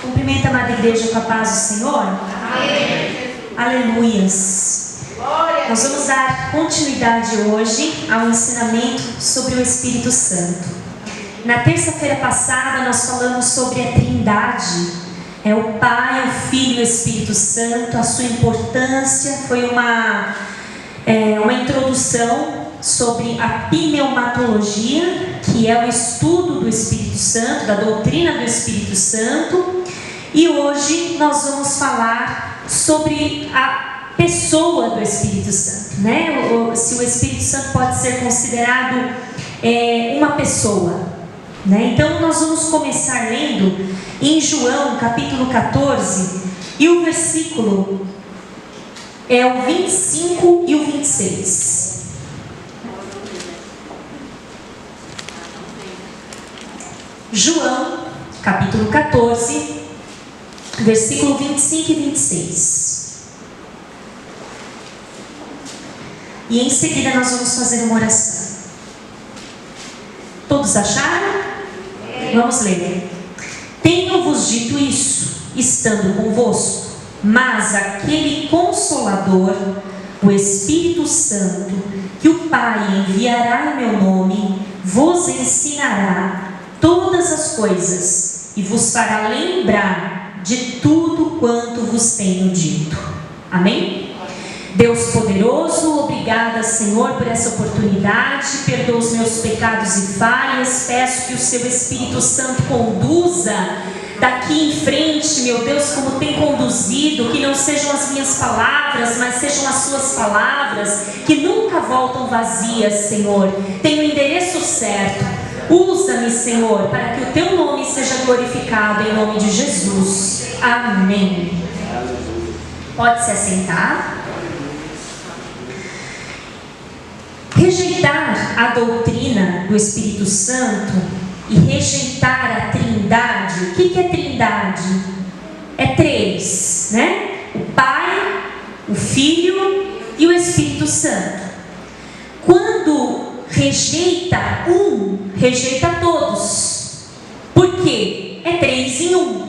Cumprimenta a amada igreja com a paz do Senhor. Amém. Aleluias. Glória. Nós vamos dar continuidade hoje ao ensinamento sobre o Espírito Santo. Na terça-feira passada nós falamos sobre a Trindade. É o Pai, o Filho e o Espírito Santo, a sua importância. Foi uma introdução sobre a pneumatologia, que é o estudo do Espírito Santo, da doutrina do Espírito Santo. E hoje nós vamos falar sobre a pessoa do Espírito Santo, né? Se o Espírito Santo pode ser considerado uma pessoa, né? Então nós vamos começar lendo em João capítulo 14 e o versículo é o 25 e o 26. João capítulo 14, versículo 25 e 26. E em seguida nós vamos fazer uma oração. Todos acharam? Vamos ler. Tenho-vos dito isso, estando convosco, mas aquele Consolador, o Espírito Santo, que o Pai enviará em meu nome, vos ensinará todas as coisas e vos fará lembrar de tudo quanto vos tenho dito. Amém? Deus poderoso, obrigada, Senhor, por essa oportunidade. Perdoa os meus pecados e falhas. Peço que o seu Espírito Santo conduza daqui em frente, meu Deus, como tem conduzido. Que não sejam as minhas palavras, mas sejam as suas palavras, que nunca voltam vazias, Senhor. Tem o endereço certo. Usa-me, Senhor, para que o teu nome seja glorificado, em nome de Jesus. Amém. Pode se assentar. Rejeitar a doutrina do Espírito Santo e rejeitar a Trindade. O que é Trindade? É três, né? O Pai, o Filho e o Espírito Santo. Quando rejeita um, rejeita todos. Por quê? É três em um,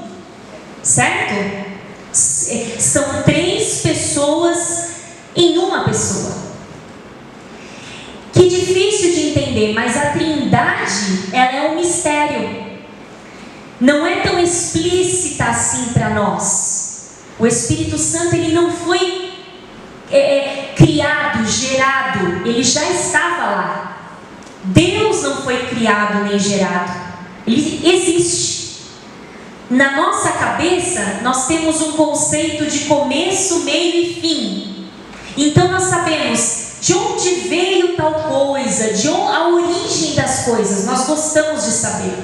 certo? São três pessoas em uma pessoa. Que difícil de entender, mas a Trindade, ela é um mistério. Não é tão explícita assim para nós. O Espírito Santo, ele não foi criado, gerado, ele já estava lá. Deus não foi criado nem gerado, ele existe. Na nossa cabeça, nós temos um conceito de começo, meio e fim. Então nós sabemos de onde veio tal coisa, a origem das coisas, nós gostamos de saber.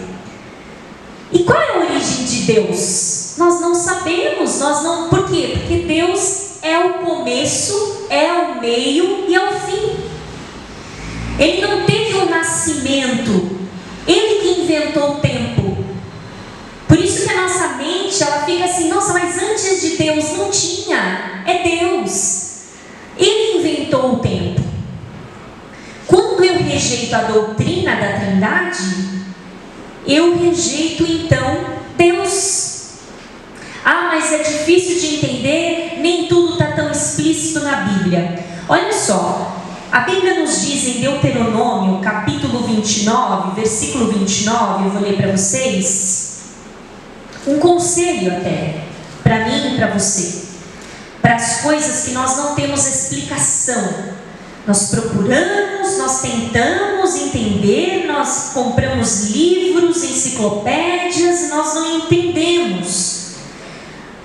E qual é a origem de Deus? Nós não sabemos, por quê? Porque Deus é o começo, é o meio e é o fim. Ele não teve o nascimento, ele que inventou o tempo. Por isso que a nossa mente, ela fica assim, nossa, mas antes de Deus não tinha, é Deus. Ele inventou o tempo. Quando eu rejeito a doutrina da Trindade, eu rejeito então Deus. Ah, mas é difícil de entender, nem tudo está tão explícito na Bíblia. Olha só, a Bíblia nos diz em Deuteronômio, capítulo 29, versículo 29, eu vou ler para vocês, um conselho até, para mim e para você. Para as coisas que nós não temos explicação. Nós procuramos, nós tentamos entender, nós compramos livros, enciclopédias, nós não entendemos.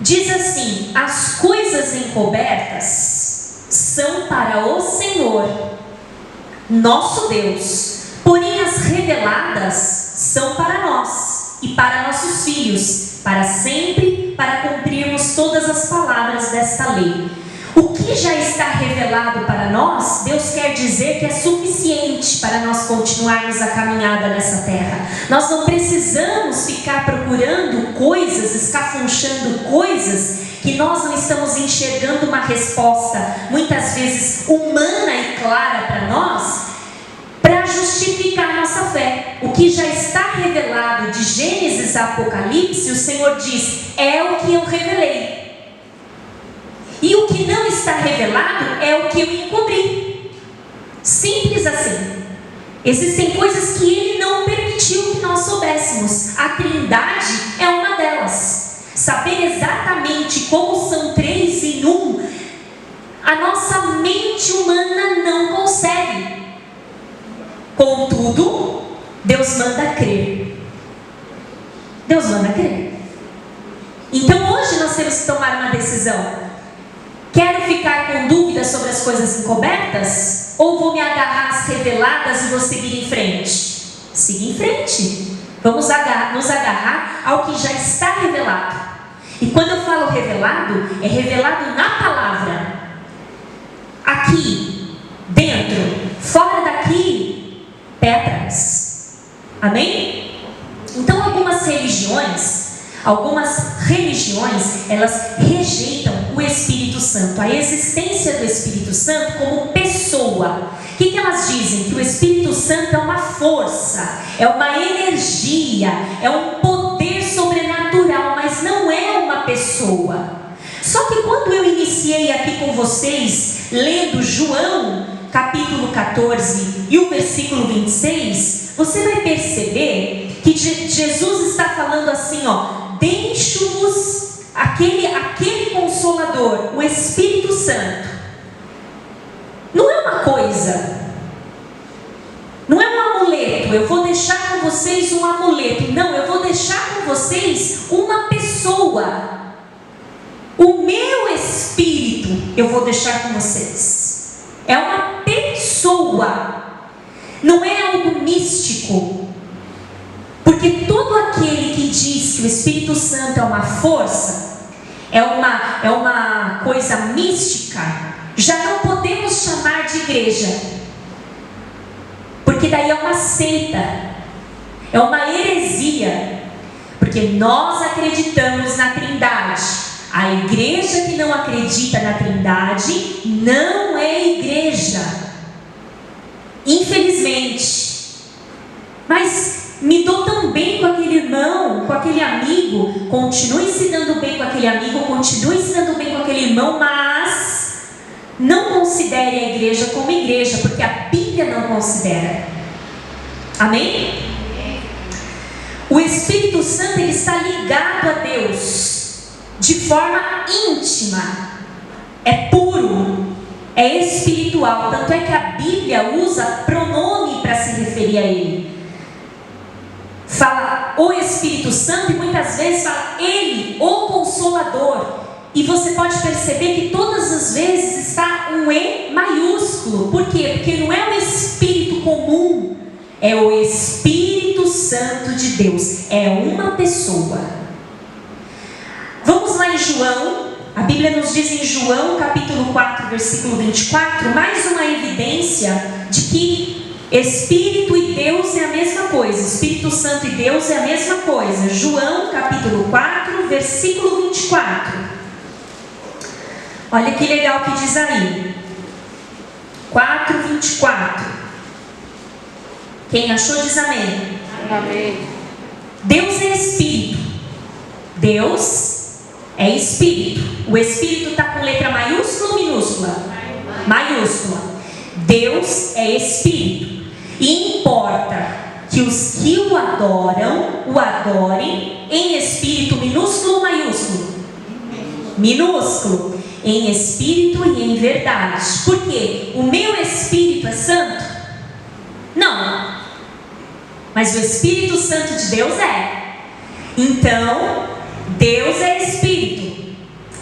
Diz assim: as coisas encobertas são para o Senhor, nosso Deus, porém as reveladas são para nós e para nossos filhos, para sempre, para cumprirmos todas as palavras desta lei. O que já está revelado para nós, Deus quer dizer que é suficiente para nós continuarmos a caminhada nessa terra. Nós não precisamos ficar procurando coisas, escafunchando coisas que nós não estamos enxergando uma resposta, muitas vezes humana e clara para nós, para justificar nossa fé. O que já está revelado de Gênesis a Apocalipse, o Senhor diz, é o que eu revelei. E o que não está revelado é o que eu encobri. Simples assim. Existem coisas que Ele não permitiu que nós soubéssemos. A Trindade é uma delas. Saber exatamente como são três em um, a nossa mente humana não consegue. Contudo, Deus manda crer. Deus manda crer. Então hoje nós temos que tomar uma decisão. Quero ficar com dúvidas sobre as coisas encobertas? Ou vou me agarrar às reveladas e vou seguir em frente? Siga em frente. Vamos nos agarrar ao que já está revelado. E quando eu falo revelado, é revelado na palavra. Aqui, dentro, fora daqui, pé atrás. Amém? Então algumas religiões, elas rejeitam o Espírito Santo, a existência do Espírito Santo como pessoa. O que elas dizem? Que o Espírito Santo é uma força, é uma energia, é um poder sobrenatural, mas não é uma pessoa. Só que quando eu iniciei aqui com vocês, lendo João, capítulo 14 e o versículo 26, você vai perceber que Jesus está falando assim, deixo-vos aquele Consolador, o Espírito Santo. Não é uma coisa, não é um amuleto, eu vou deixar com vocês um amuleto. Não, eu vou deixar com vocês uma pessoa. O meu Espírito eu vou deixar com vocês. É uma pessoa, não é algo místico. Porque todo aquele que diz que o Espírito Santo é uma força, é uma coisa mística, já não podemos chamar de igreja. Porque daí é uma seita, é uma heresia. Porque nós acreditamos na Trindade. A igreja que não acredita na Trindade não é igreja. Infelizmente. Mas me dou tão bem com aquele irmão, com aquele amigo. Continue se dando bem com aquele amigo, continue se dando bem com aquele irmão, mas não considere a igreja como igreja, porque a Bíblia não considera. Amém? O Espírito Santo, ele está ligado a Deus de forma íntima, é puro, é espiritual. Tanto é que a Bíblia usa pronome para se referir a ele. Fala o Espírito Santo e muitas vezes fala ele, o Consolador. E você pode perceber que todas as vezes está um E maiúsculo. Por quê? Porque não é um Espírito comum, é o Espírito Santo de Deus, é uma pessoa. Vamos lá em João, a Bíblia nos diz em João capítulo 4, versículo 24, mais uma evidência de que Espírito e Deus é a mesma coisa, Espírito Santo e Deus é a mesma coisa. João capítulo 4, versículo 24. Olha que legal que diz aí, 4, 24. Quem achou diz amém. Amém. Deus é Espírito. Deus é Espírito. O Espírito está com letra maiúscula ou minúscula? Maiúscula. Deus é Espírito. E importa que os que o adoram, o adorem em Espírito minúsculo ou maiúsculo? Minúsculo. Em Espírito e em verdade. Por quê? O meu Espírito é santo? Não. Mas o Espírito Santo de Deus é. Então, Deus é Espírito.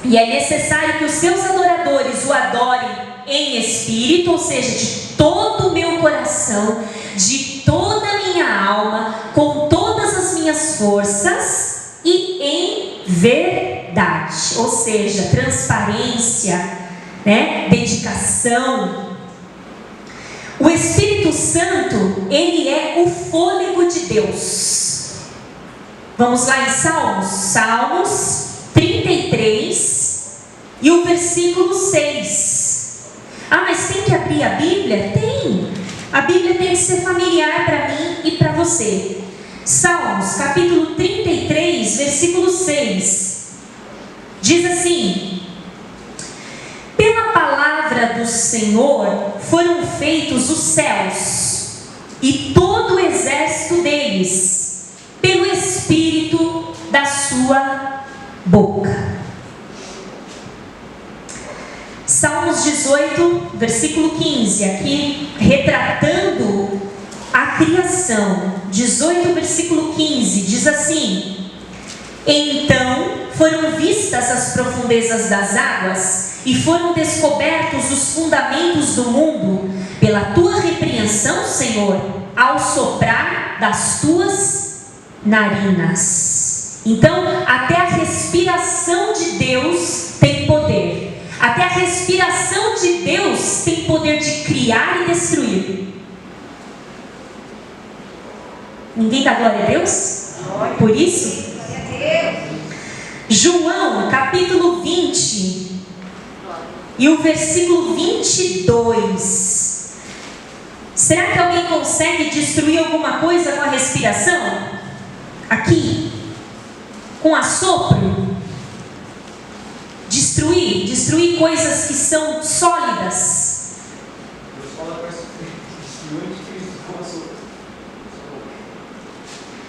E é necessário que os seus adoradores o adorem em Espírito, ou seja, de todo o meu coração, de toda a minha alma, com todas as minhas forças e em verdade. Ou seja, transparência, dedicação. O Espírito Santo, ele é o fôlego de Deus. Vamos lá em Salmos 33 e o versículo 6. Ah, mas tem que abrir a Bíblia? Tem. A Bíblia tem que ser familiar para mim e para você. Salmos, capítulo 33, versículo 6. Diz assim: pela palavra do Senhor foram feitos os céus e todo o exército deles, pelo Espírito da sua boca. Salmos 18, versículo 15, aqui retratando a criação. 18, versículo 15, diz assim: então foram vistas as profundezas das águas e foram descobertos os fundamentos do mundo pela tua repreensão, Senhor, ao soprar das tuas narinas. Então, até a respiração de Deus tem poder. Até a respiração de Deus tem poder de criar e destruir. Ninguém dá glória a Deus? Por isso? João, capítulo 20 e o versículo 22. Será que alguém consegue destruir alguma coisa com a respiração? Aqui, com assopro? Destruir coisas que são sólidas.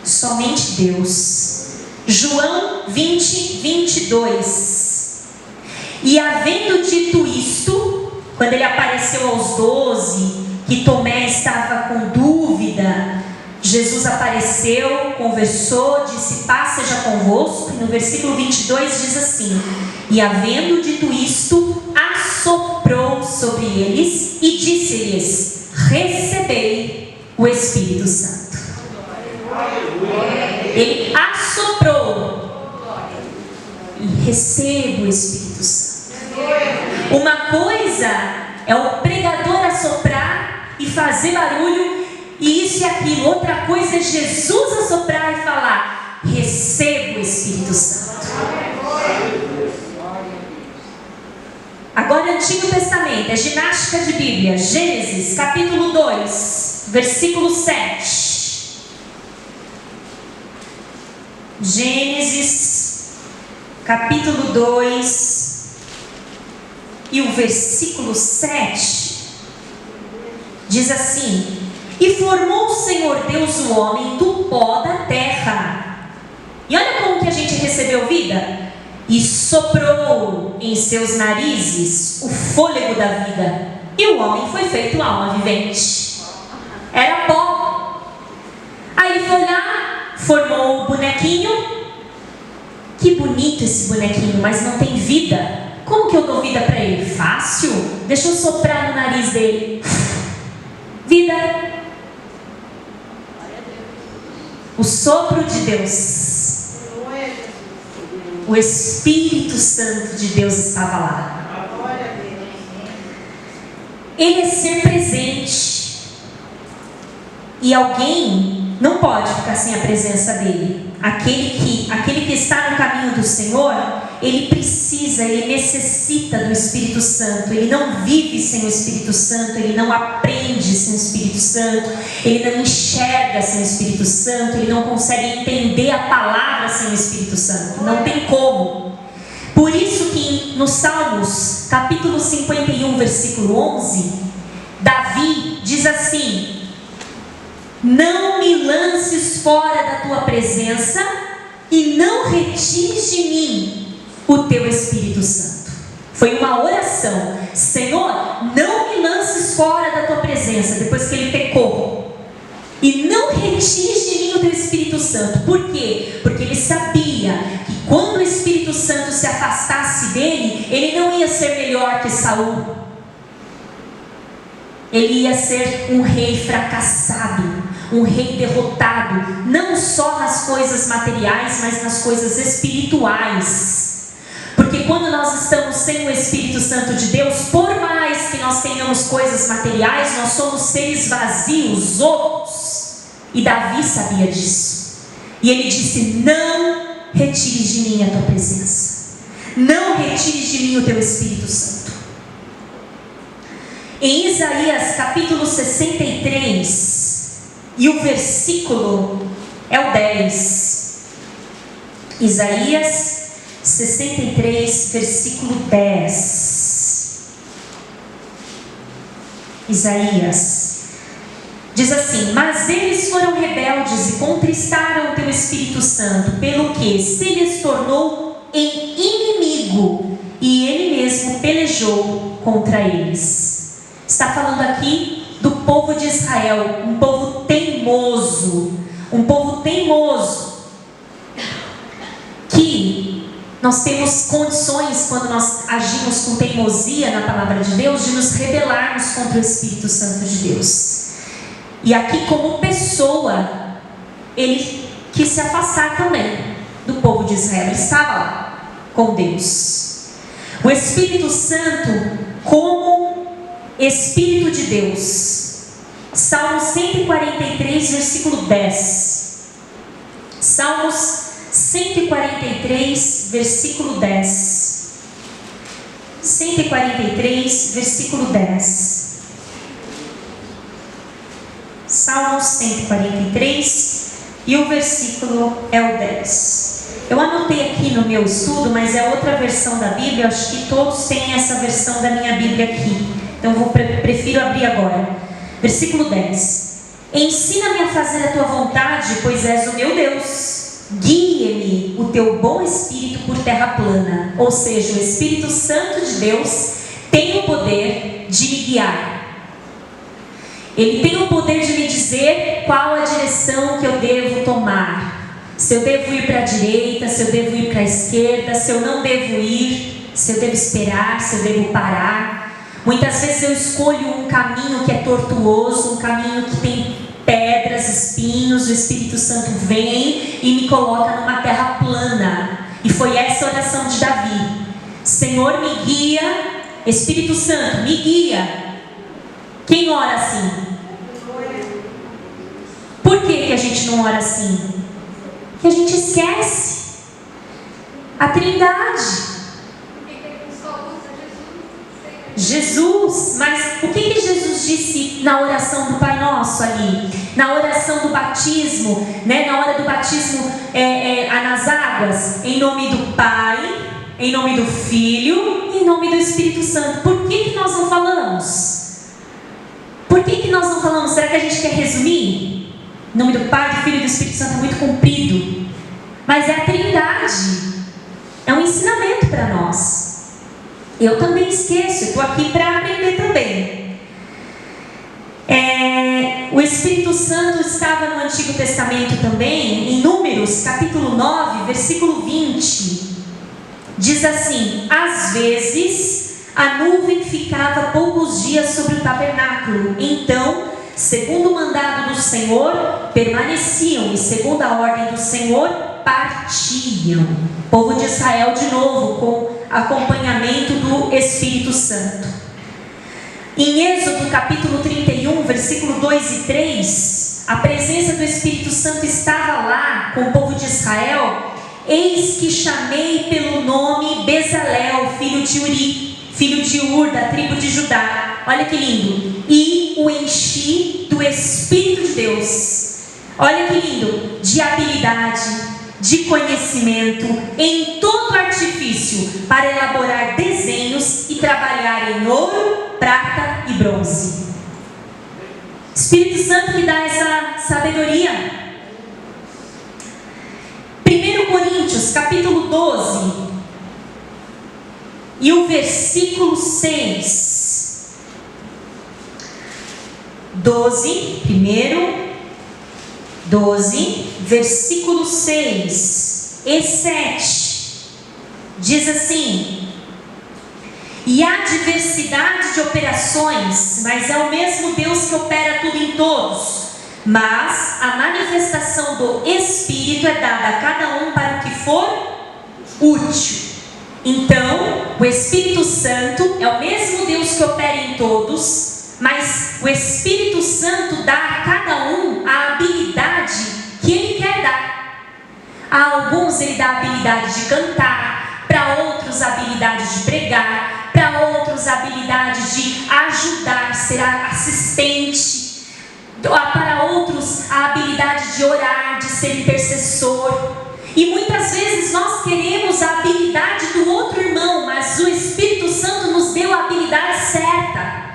Somente Deus. João 20, 22. E havendo dito isto, quando ele apareceu aos 12, que Tomé estava com dúvida, Jesus apareceu, conversou, disse: paz seja convosco. E no versículo 22 diz assim: e havendo dito isto, assoprou sobre eles e disse-lhes: recebei o Espírito Santo. Ele assoprou e receba o Espírito Santo. Uma coisa é o pregador assoprar e fazer barulho, e isso e aquilo. Outra coisa é Jesus assoprar e falar: receba o Espírito Santo. Agora, Antigo Testamento, é ginástica de Bíblia. Gênesis, capítulo 2, versículo 7. Gênesis, capítulo 2 e o versículo 7 diz assim: e formou o Senhor Deus o homem do pó da terra. E olha como que a gente recebeu vida. E soprou em seus narizes o fôlego da vida, e o homem foi feito alma vivente. Era pó. Aí ele foi lá, formou o bonequinho. Que bonito esse bonequinho, mas não tem vida. Como que eu dou vida para ele? Fácil. Deixa eu soprar no nariz dele. Vida. O sopro de Deus. O Espírito Santo de Deus estava lá. Ele é ser presente. E alguém não pode ficar sem a presença dele. Aquele que está no caminho do Senhor, ele precisa, ele necessita do Espírito Santo. Ele não vive sem o Espírito Santo, ele não aprende sem o Espírito Santo, ele não enxerga sem o Espírito Santo, ele não consegue entender a palavra sem o Espírito Santo. Não tem como. Por isso que no Salmos, capítulo 51, versículo 11, Davi diz assim: não me lances fora da tua presença e não retires de mim o teu Espírito Santo. Foi uma oração: Senhor, não me lances fora da tua presença, depois que ele pecou, e não retires de mim o teu Espírito Santo. Por quê? Porque ele sabia que quando o Espírito Santo se afastasse dele, ele não ia ser melhor que Saul. Ele ia ser um rei fracassado, um rei derrotado, não só nas coisas materiais, mas nas coisas espirituais. Porque quando nós estamos sem o Espírito Santo de Deus, por mais que nós tenhamos coisas materiais, nós somos seres vazios, ocos. E Davi sabia disso. E ele disse: não retires de mim a tua presença, não retires de mim o teu Espírito Santo. Em Isaías capítulo 63, e o versículo é o 10. Isaías 63, versículo 10. Isaías diz assim: mas eles foram rebeldes e contristaram o teu Espírito Santo, pelo que se lhes tornou em inimigo, e ele mesmo pelejou contra eles. Está falando aqui do povo de Israel, um povo teimoso, que nós temos condições, quando nós agimos com teimosia na palavra de Deus, de nos rebelarmos contra o Espírito Santo de Deus. E aqui, como pessoa, ele quis se afastar também do povo de Israel. Ele estava lá com Deus. O Espírito Santo como Espírito de Deus. Salmos 143, versículo 10. Salmos 143, versículo 10. 143, versículo 10. Salmos 143 e o versículo é o 10. Eu anotei aqui no meu estudo, mas é outra versão da Bíblia. Eu acho que todos têm essa versão da minha Bíblia aqui. Então prefiro abrir agora. Versículo 10. Ensina-me a fazer a tua vontade, pois és o meu Deus. Guie-me o teu bom Espírito por terra plana. Ou seja, o Espírito Santo de Deus tem o poder de me guiar. Ele tem o poder de me dizer qual a direção que eu devo tomar. Se eu devo ir para a direita, se eu devo ir para a esquerda, se eu não devo ir, se eu devo esperar, se eu devo parar. Muitas vezes eu escolho um caminho que é tortuoso, um caminho que tem pedras, espinhos. O Espírito Santo vem e me coloca numa terra plana. E foi essa a oração de Davi: Senhor, me guia. Espírito Santo, me guia. Quem ora assim? Por que a gente não ora assim? Porque a gente esquece a Trindade. Jesus, mas o que Jesus disse na oração do Pai Nosso ali? Na oração do batismo, né? Na hora do batismo nas águas, em nome do Pai, em nome do Filho e em nome do Espírito Santo. Por que nós não falamos? Por que nós não falamos? Será que a gente quer resumir? Em nome do Pai, do Filho e do Espírito Santo é muito comprido, mas é a Trindade, é um ensinamento para nós. Eu também esqueço, estou aqui para aprender também. O Espírito Santo estava no Antigo Testamento também, em Números, capítulo 9, versículo 20. Diz assim: às vezes a nuvem ficava poucos dias sobre o tabernáculo, então, segundo o mandado do Senhor, permaneciam, e segundo a ordem do Senhor, partiam. O povo de Israel de novo, com acompanhamento do Espírito Santo. Em Êxodo capítulo 31, versículo 2 e 3, a presença do Espírito Santo estava lá com o povo de Israel. Eis que chamei pelo nome Bezalel, filho de Uri, filho de Ur, da tribo de Judá. Olha que lindo. E o enchi do Espírito de Deus. Olha que lindo. De habilidade, de conhecimento, em todo artifício, para elaborar desenhos e trabalhar em ouro, prata e bronze. Espírito Santo que dá essa sabedoria. 1 Coríntios, capítulo 12, e o versículo 6. 12, versículo 6 e 7, diz assim: e há diversidade de operações, mas é o mesmo Deus que opera tudo em todos. Mas a manifestação do Espírito é dada a cada um para o que for útil. Então, o Espírito Santo é o mesmo Deus que opera em todos, mas o Espírito Santo dá a cada um a habilidade que Ele quer dar. A alguns Ele dá a habilidade de cantar, para outros a habilidade de pregar, para outros a habilidade de ajudar, ser assistente, para outros a habilidade de orar, de ser intercessor. E muitas vezes nós queremos a habilidade do outro irmão, mas o Espírito Santo nos deu a habilidade certa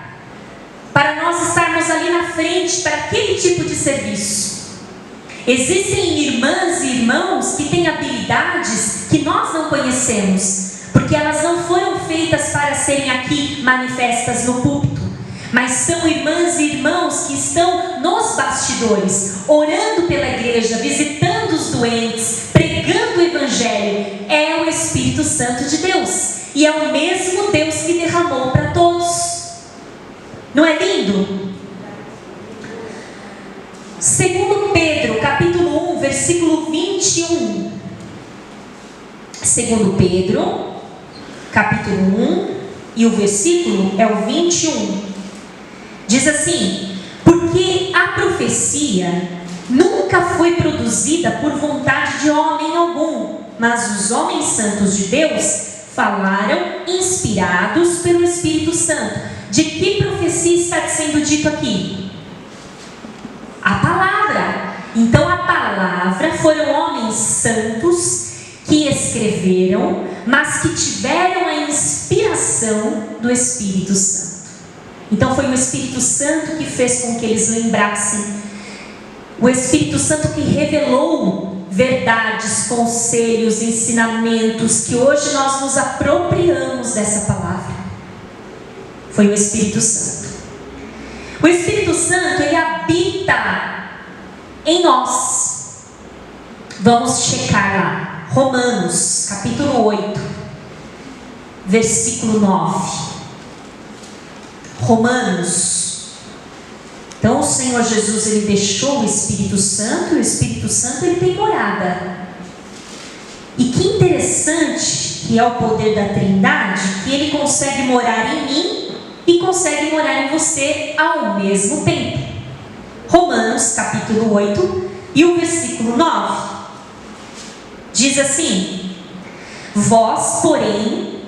para nós estarmos ali na frente para aquele tipo de serviço. Existem irmãs e irmãos que têm habilidades que nós não conhecemos, porque elas não foram feitas para serem aqui manifestas no púlpito, mas são irmãs e irmãos que estão nos bastidores, orando pela igreja, visitando os doentes, pregando o Evangelho. É o Espírito Santo de Deus, e é o mesmo Deus que derramou para todos. Não é lindo? Segundo Pedro, capítulo 1, versículo 21. Segundo Pedro, capítulo 1, e o versículo é o 21. Diz assim: porque a profecia nunca foi produzida por vontade de homem algum, mas os homens santos de Deus falaram inspirados pelo Espírito Santo. De que profecia está sendo dito aqui? A palavra. Então a palavra foram homens santos que escreveram, mas que tiveram a inspiração do Espírito Santo. Então foi o Espírito Santo que fez com que eles lembrassem. O Espírito Santo que revelou verdades, conselhos, ensinamentos, que hoje nós nos apropriamos dessa palavra. Foi o Espírito Santo. O Espírito Santo, ele habita em nós. Vamos checar lá. Romanos, capítulo 8, versículo 9. Romanos. Então o Senhor Jesus, ele deixou o Espírito Santo, e o Espírito Santo, ele tem morada. E que interessante que é o poder da Trindade, que ele consegue morar em mim e consegue morar em você ao mesmo tempo. Romanos capítulo 8 e o versículo 9 diz assim: vós porém,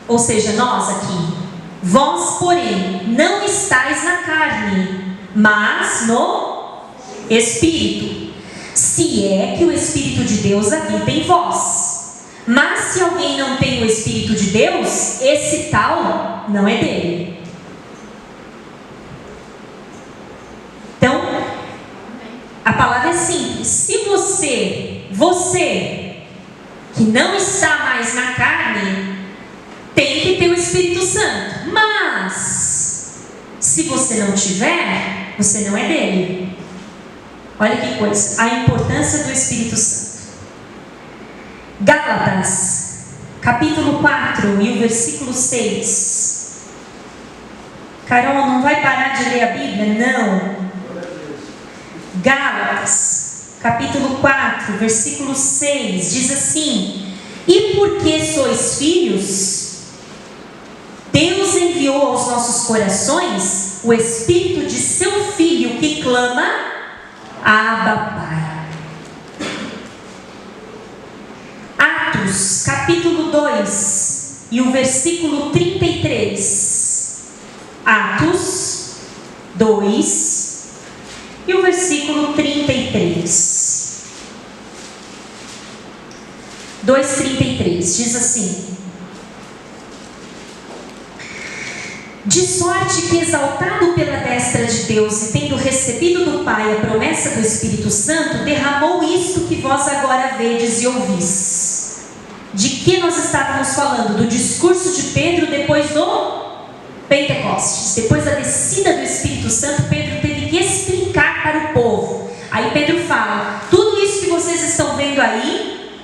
ou seja, nós aqui, vós porém não estáis na carne, mas no Espírito, se é que o Espírito de Deus habita em vós. Mas se alguém não tem o Espírito de Deus, esse tal não é dele. Então, a palavra é simples. Se você que não está mais na carne, tem que ter o Espírito Santo. Mas, se você não tiver, você não é dele. Olha que coisa, a importância do Espírito Santo. Gálatas, capítulo 4 e o versículo 6. Carol, não vai parar de ler a Bíblia? Não. Gálatas, capítulo 4, versículo 6, diz assim: e porque sois filhos, Deus enviou aos nossos corações o Espírito de seu Filho, que clama: Abba, Pai. Atos, capítulo 2 e o versículo 33. Atos 2 e o versículo 33. 2:33 diz assim: de sorte que, exaltado pela destra de Deus e tendo recebido do Pai a promessa do Espírito Santo, derramou isto que vós agora vedes e ouvis. De que nós estávamos falando? Do discurso de Pedro depois do Pentecostes. Depois da descida do Espírito Santo, Pedro teve que explicar para o povo. Aí Pedro fala: tudo isso que vocês estão vendo aí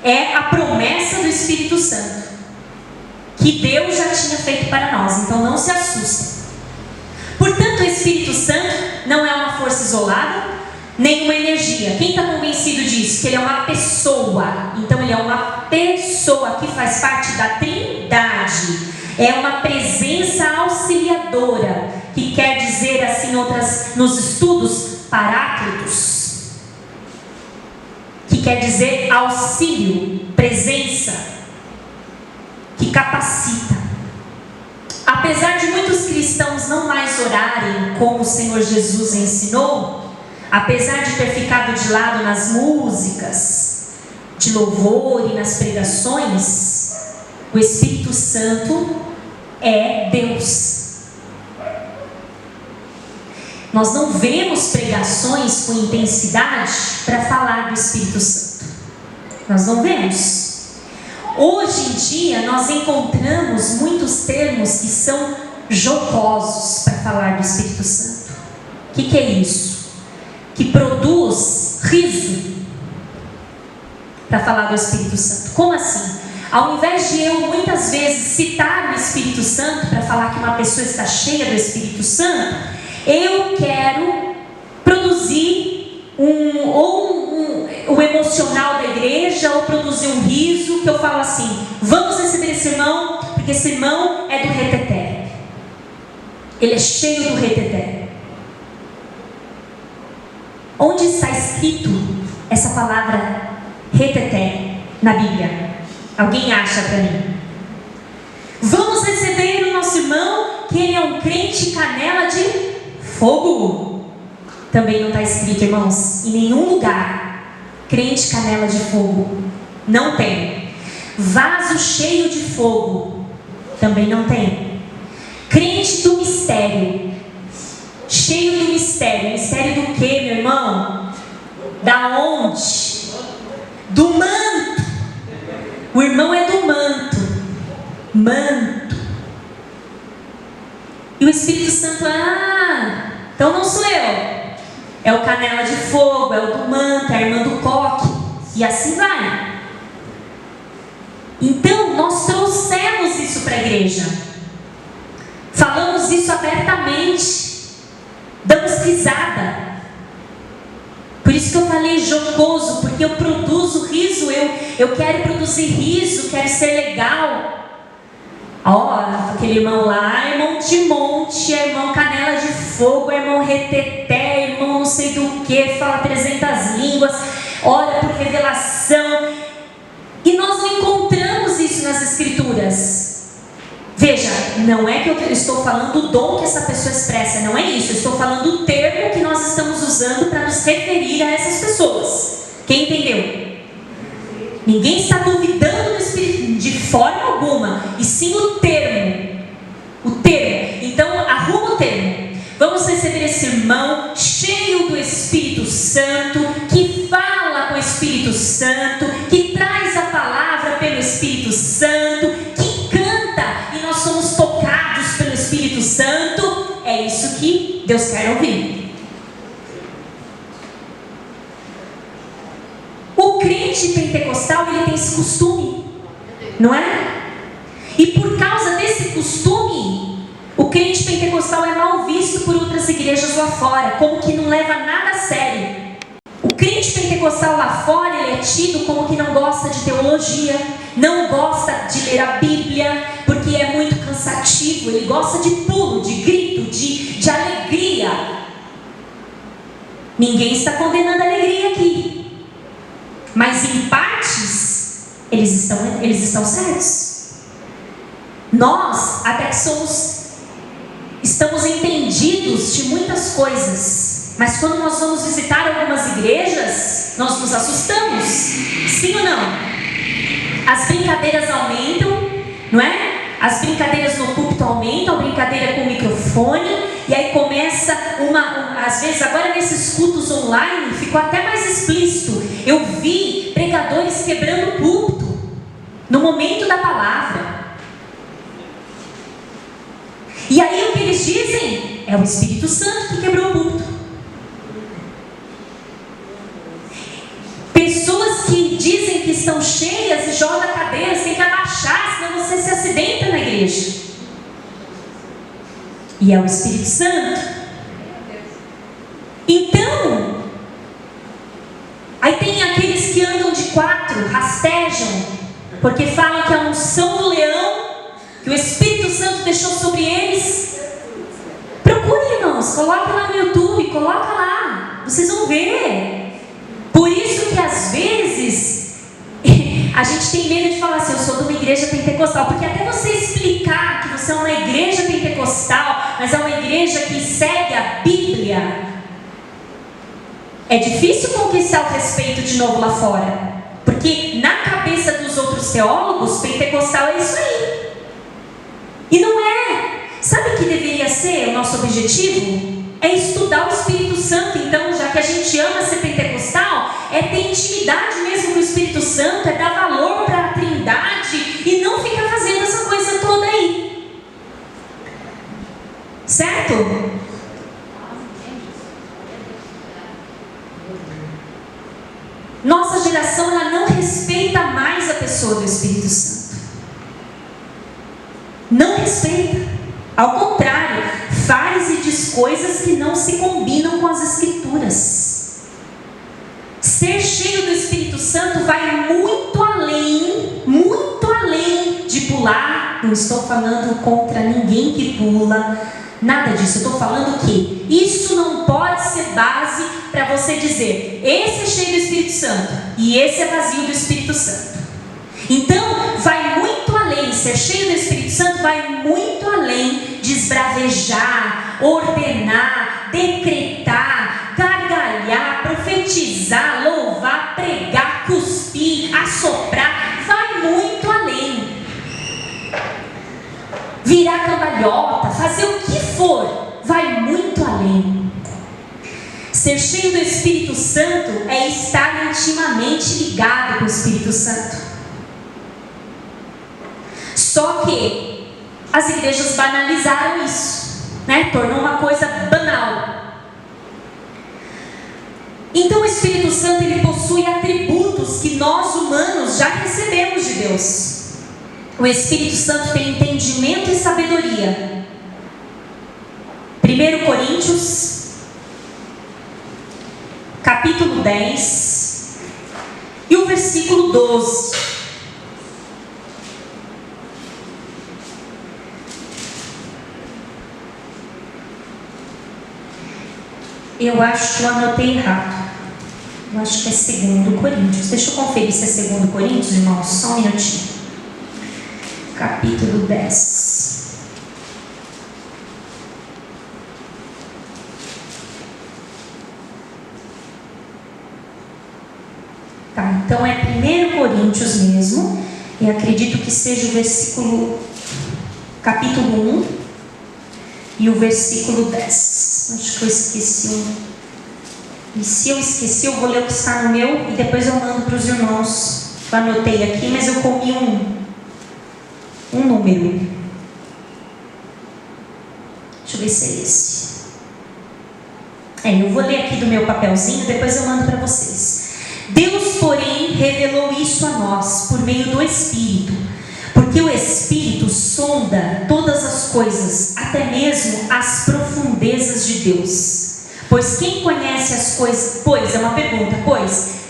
é a promessa do Espírito Santo, que Deus já tinha feito para nós. Então não se assustem. Portanto, o Espírito Santo não é uma força isolada, nem uma energia. Quem está convencido disso? Que ele é uma pessoa. Então ele é uma pessoa que faz parte da Trindade. É uma presença auxiliadora, que quer dizer assim nos estudos, paráclitos, que quer dizer auxílio, presença. que capacita. Apesar de muitos cristãos não mais orarem como o Senhor Jesus ensinou, apesar de ter ficado de lado nas músicas de louvor e nas pregações, o Espírito Santo é Deus. Nós não vemos pregações com intensidade para falar do Espírito Santo. Nós não vemos. Hoje em dia nós encontramos muitos termos que são jocosos para falar do Espírito Santo. O que é isso? Que produz riso para falar do Espírito Santo. Como assim? Ao invés de eu muitas vezes citar o Espírito Santo para falar que uma pessoa está cheia do Espírito Santo, eu quero produzir o emocional da igreja, ou produzir um riso, que eu falo assim: vamos receber esse irmão, porque esse irmão é do reteté. Ele é cheio do reteté. Onde está escrito essa palavra reteté na Bíblia? Alguém acha para mim? Vamos receber o nosso irmão, que ele é um crente canela de fogo. Também não está escrito, irmãos, em nenhum lugar. Crente canela de fogo. Não tem. Vaso cheio de fogo. Também não tem. Crente do mistério. Cheio do mistério. Mistério do quê, meu irmão? Da onde? Do manto. O irmão é do manto. Manto. E o Espírito Santo, então não sou eu. É o canela de fogo, é o do manto, é a irmã do coque. E assim vai. Então, nós trouxemos isso para a igreja. Falamos isso abertamente. Damos risada. Por isso que eu falei jocoso, porque eu produzo riso. Eu quero produzir riso, quero ser legal. Aquele irmão lá, irmão Timonte, irmão canela de fogo, irmão reteté, irmão não sei do que, fala 300 línguas, ora por revelação. E nós não encontramos isso nas Escrituras. Veja, não é que eu estou falando do dom que essa pessoa expressa, não é isso. Eu estou falando do termo que nós estamos usando para nos referir a essas pessoas. Quem entendeu? Ninguém está duvidando do Espírito de forma alguma, e sim o termo. O termo. Então, arruma o termo. Vamos receber esse irmão cheio do Espírito Santo, que fala com o Espírito Santo, que traz a palavra pelo Espírito Santo, que canta e nós somos tocados pelo Espírito Santo. É isso que Deus quer ouvir. O crente pentecostal, ele tem esse costume, não é? E por causa desse costume, o crente pentecostal é mal visto por outras igrejas lá fora, como que não leva nada a sério. O crente pentecostal lá fora, ele é tido como que não gosta de teologia, não gosta de ler a Bíblia, porque é muito cansativo. Ele gosta de pulo, de grito, de alegria. Ninguém está condenando a alegria aqui. Mas em partes, eles estão certos. Nós até que estamos entendidos de muitas coisas, mas quando nós vamos visitar algumas igrejas, nós nos assustamos. Sim ou não? As brincadeiras aumentam, não é? As brincadeiras no púlpito aumentam, a brincadeira com o microfone, e aí começa às vezes agora nesses cultos online, ficou até mais explícito. Eu vi pregadores quebrando o púlpito, no momento da palavra. E aí o que eles dizem? É o Espírito Santo que quebrou o púlpito. Pessoas que dizem que estão cheias e jogam a cadeira, você tem que abaixar, senão você se acidenta na igreja. E é o Espírito Santo. Então, aí tem aqueles que andam de quatro, rastejam, porque falam que a unção do leão, que o Espírito Santo deixou sobre eles. Procure, irmãos, coloque lá no YouTube, coloca lá, vocês vão ver. Por isso que às vezes a gente tem medo de falar assim: eu sou de uma igreja pentecostal, porque até você explicar que você é uma igreja pentecostal, mas é uma igreja que segue a Bíblia, é difícil conquistar o respeito de novo lá fora, porque na cabeça dos outros teólogos, pentecostal é isso aí. E não é. Sabe o que deveria ser o nosso objetivo? É estudar o Espírito Santo. Então, já que a gente ama ser pentecostal, é ter intimidade mesmo com o Espírito Santo, é dar valor para a Trindade e não ficar fazendo essa coisa toda aí. Certo? Nossa geração, ela não respeita mais a pessoa do Espírito Santo. Não respeita. Ao contrário, faz e diz coisas que não se combinam com as Escrituras. Ser cheio do Espírito Santo vai muito além de pular. Não estou falando contra ninguém que pula, nada disso. Eu estou falando que isso não pode ser base para você dizer, esse é cheio do Espírito Santo e esse é vazio do Espírito Santo. Então, vai muito além. Ser cheio do Espírito Santo vai muito além de esbravejar, ordenar, decretar, gargalhar, profetizar, louvar, pregar, cuspir, assoprar. Vai muito além. Virar cambalhota, fazer o que for, vai muito além. Ser cheio do Espírito Santo é estar intimamente ligado com o Espírito Santo. Só que as igrejas banalizaram isso, né? Tornou uma coisa banal. Então o Espírito Santo, ele possui atributos que nós humanos já recebemos de Deus. O Espírito Santo tem entendimento e sabedoria. 1 Coríntios, capítulo 10, e o versículo 12. Eu acho que eu anotei errado. Eu acho que é 2 Coríntios. Deixa eu conferir se é 2 Coríntios, irmãos. Só um minutinho. Capítulo 10. Tá, então é 1 Coríntios mesmo. E acredito que seja o versículo, capítulo 1 e o versículo 10. Acho que eu esqueci um. E se eu esqueci, eu vou ler o que está no meu e depois eu mando para os irmãos. Eu anotei aqui, mas eu comi um número. Deixa eu ver se é esse. Eu vou ler aqui do meu papelzinho, depois eu mando para vocês. Deus, porém, revelou isso a nós por meio do Espírito, porque o Espírito sonda todas as coisas, até mesmo as profundezas de Deus. Pois quem conhece as coisas...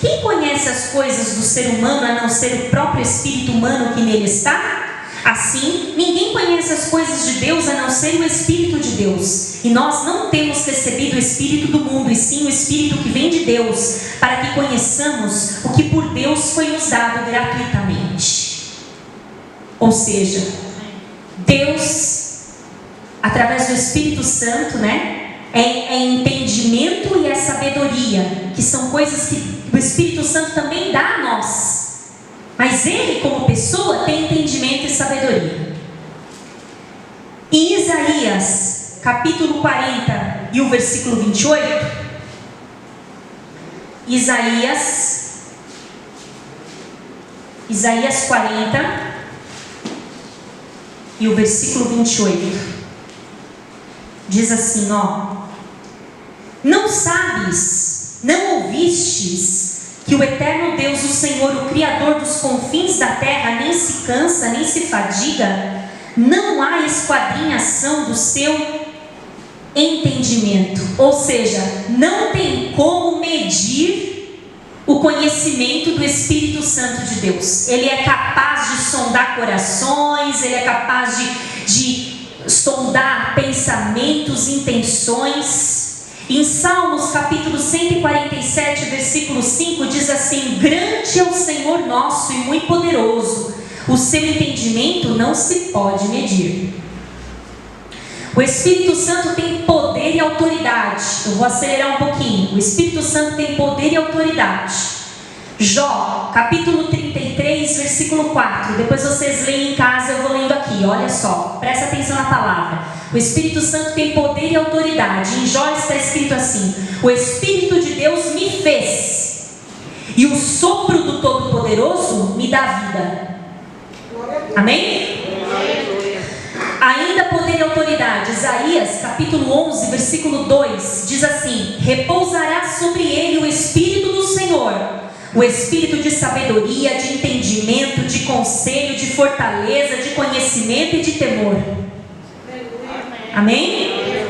quem conhece as coisas do ser humano a não ser o próprio Espírito humano que nele está? Assim, ninguém conhece as coisas de Deus a não ser o Espírito de Deus. E nós não temos recebido o Espírito do mundo, e sim o Espírito que vem de Deus, para que conheçamos o que por Deus foi nos dado gratuitamente. Ou seja, Deus, através do Espírito Santo, é entendimento e é sabedoria, que são coisas que o Espírito Santo também dá a nós. Mas ele, como pessoa, tem entendimento e sabedoria. Em Isaías, capítulo 40 e o versículo 28, Isaías 40 e o versículo 28, diz assim, não sabes, não ouvistes, que o eterno Deus, o Senhor, o Criador dos confins da terra, nem se cansa, nem se fadiga? Não há esquadrinhação do seu entendimento. Ou seja, não tem como medir o conhecimento do Espírito Santo de Deus. Ele é capaz de sondar corações, ele é capaz de sondar pensamentos, intenções. Em Salmos capítulo 147, versículo 5, diz assim: grande é o Senhor nosso e muito poderoso, O seu entendimento não se pode medir. O Espírito Santo tem poder e autoridade. Eu vou acelerar um pouquinho. O Espírito Santo tem poder e autoridade. Jó, capítulo 33, versículo 4. Depois vocês leem em casa, eu vou lendo aqui. Olha só, presta atenção na palavra. O Espírito Santo tem poder e autoridade. Em Jó está escrito assim: o Espírito de Deus me fez, e o sopro do Todo-Poderoso me dá vida. Amém? Ainda poder e autoridade. Isaías capítulo 11, versículo 2 diz assim: repousará sobre ele o Espírito do Senhor, o Espírito de sabedoria, de entendimento, de conselho, de fortaleza, de conhecimento e de temor. Amém?